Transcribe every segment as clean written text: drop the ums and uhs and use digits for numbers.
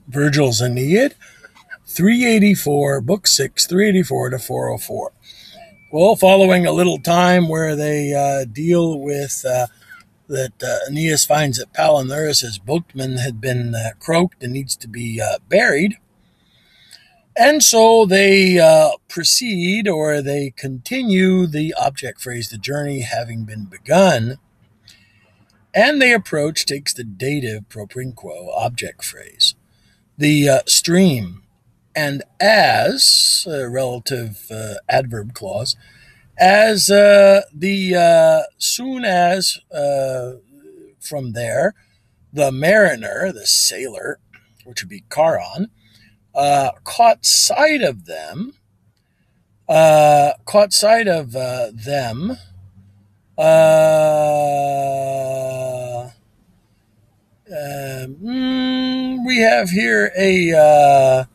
Virgil's Aeneid, 384, Book 6, 384 to 404. Well, following a little time where they deal with that Aeneas finds that Palinurus' boatman had been croaked and needs to be buried. And so they proceed, or they continue the object phrase, the journey having been begun, and they approach takes the dative propinquo object phrase, the stream, and as relative adverb clause, as the soon as from there, the mariner, the sailor, which would be Charon, caught sight of them, uh, caught sight of them. We have here a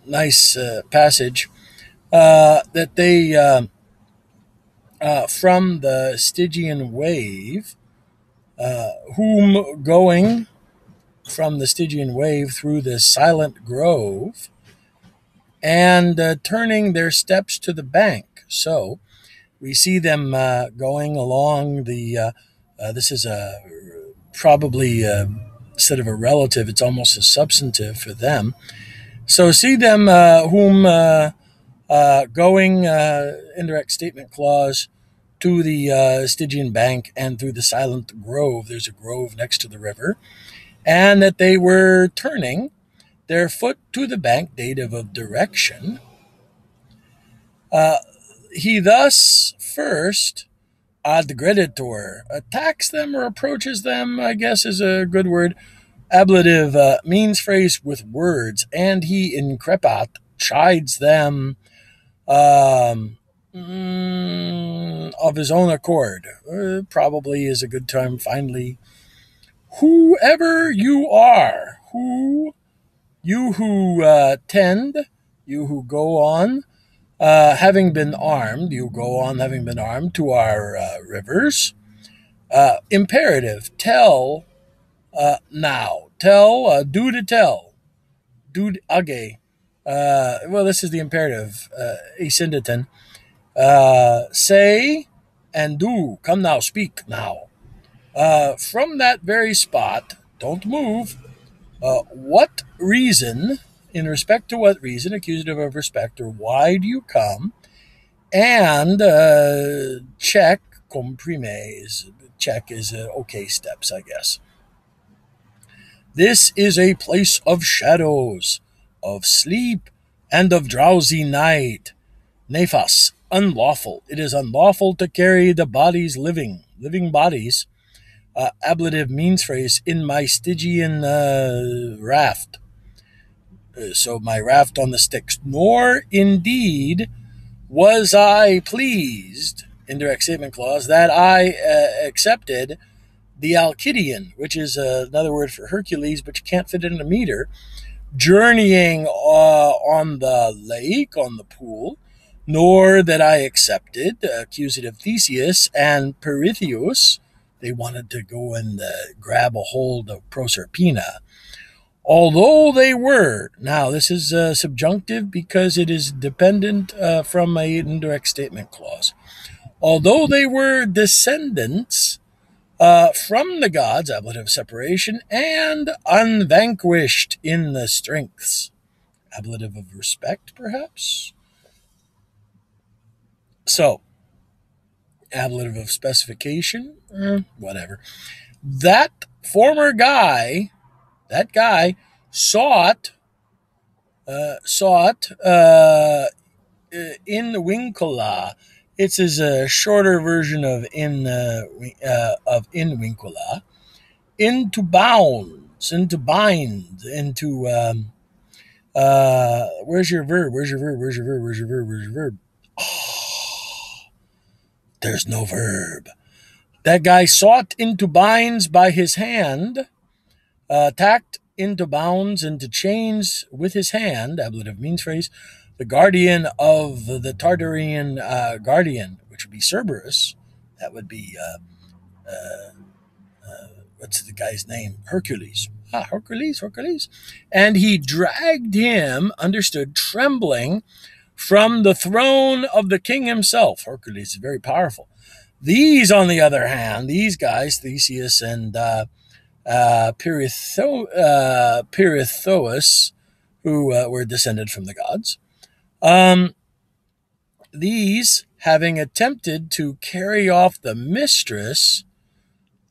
nice passage that they from the Stygian wave, whom going from the Stygian wave through this silent grove, and turning their steps to the bank. So we see them going along the. This is a probably instead of a relative, it's almost a substantive for them. So see them whom going indirect statement clause to the Stygian bank and through the silent grove. There's a grove next to the river, and that they were turning their foot to the bank, dative of direction. He thus first adgreditor attacks them or approaches them, I guess is a good word. Ablative means phrase with words, and he increpat chides them of his own accord. Probably is a good time finally. Whoever you are, you who tend, you who go on, having been armed, you go on having been armed to our rivers. Imperative, tell now. Tell, do to tell. Do age. Well, this is the imperative, asyndeton. Say and do. Come now, speak now. From that very spot, don't move. What reason, in respect to what reason, accusative of respect, or why do you come? And check, comprimes, check is okay steps, I guess. This is a place of shadows, of sleep, and of drowsy night. Nephas, unlawful. It is unlawful to carry the bodies living bodies. Ablative means phrase, in my Stygian raft. So my raft on the Styx. Nor indeed was I pleased, indirect statement clause, that I accepted the Alcidian, which is another word for Hercules, but you can't fit it in a meter, journeying on the lake, on the pool, nor that I accepted accusative Theseus and Pirithous. They wanted to go and grab a hold of Proserpina. Although they were, now this is subjunctive because it is dependent from an indirect statement clause. Although they were descendants from the gods, ablative separation, and unvanquished in the strengths, ablative of respect, perhaps. So, ablative of specification, whatever. That former guy, that guy sought in Wincula. It's a shorter version of in Wincula. Into bounds, into bind, into where's your verb? Where's your verb? Where's your verb? Where's your verb? Where's your verb? Oh, there's no verb. That guy sought into binds by his hand, tacked into bounds, into chains with his hand, ablative means phrase, the guardian of the Tartarian guardian, which would be Cerberus. That would be what's the guy's name? Hercules. Hercules. And he dragged him, understood, trembling, from the throne of the king himself. Hercules is very powerful. These, on the other hand, these guys, Theseus and Pirithous, who were descended from the gods, these, having attempted to carry off the mistress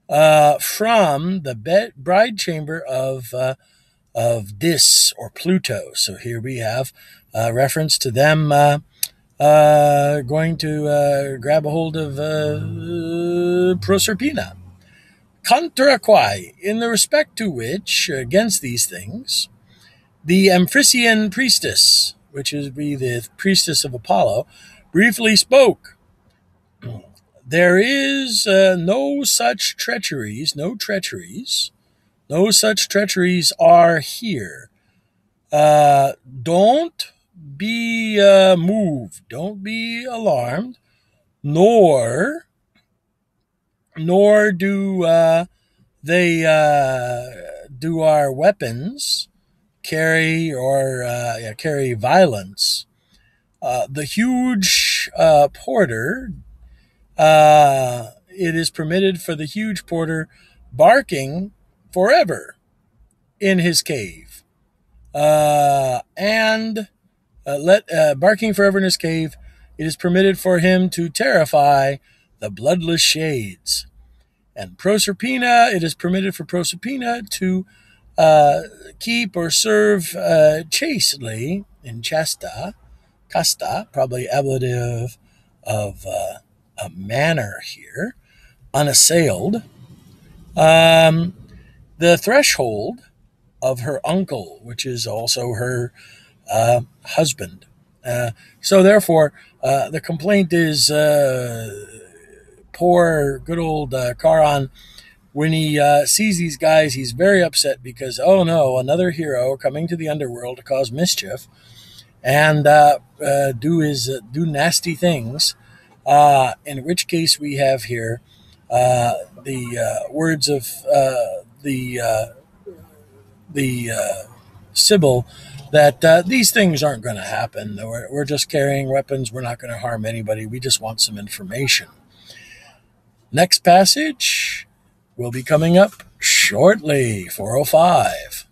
from the bride chamber of Dis or Pluto. So here we have reference to them going to grab a hold of Proserpina. Contra quae, in the respect to which, against these things, the Amphrisian priestess, which is the priestess of Apollo, briefly spoke. There is no such treacheries are here. Don't be moved, don't be alarmed, nor do do our weapons carry violence. The huge porter, it is permitted for the huge porter barking forever in his cave, and barking forever in his cave. It is permitted for him to terrify the bloodless shades. And Proserpina, it is permitted for Proserpina to keep or serve chastely, in casta, probably ablative of a manner here, unassailed, the threshold of her uncle, which is also her husband. So therefore, the complaint is poor, good old Charon. When he sees these guys, he's very upset because, oh no, another hero coming to the underworld to cause mischief and do nasty things. In which case, we have here the words of the Sybil that these things aren't going to happen. We're just carrying weapons. We're not going to harm anybody. We just want some information. Next passage will be coming up shortly, 405.